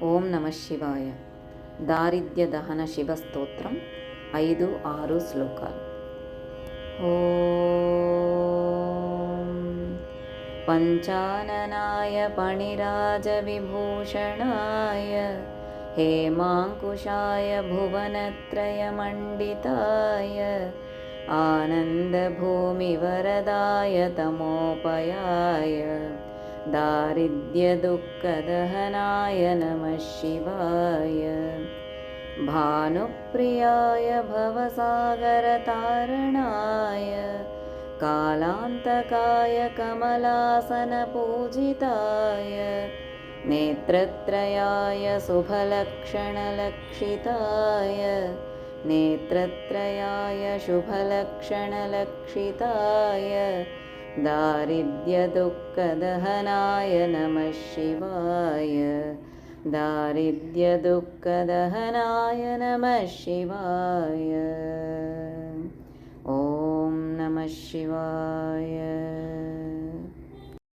ఓం నమ శివాయ. దారిద్ర్య దహన శివస్తోత్రం 5-6 శ్లోకాలు. ఓం పంచాననాయ పణిరాజ విభూషణాయ హేమాంకుశాయ భువనత్రయమండితాయ ఆనందభూమివరదాయ తమోపయాయ दारिद्र्यदुःखदहनाय नमः शिवाय. भानुप्रियाय भवसागरतारणाय कालान्तकाय कमलासनपूजिताय नेत्रत्रयाय शुभलक्षणलक्षिताय नेत्रत्रयाय शुभलक्षणलक्षिताय दारिद्र्यदुःखदहनाय नमः शिवाय. दारिद्र्यदुःखदहनाय नमः शिवाय. ॐ नमः शिवाय.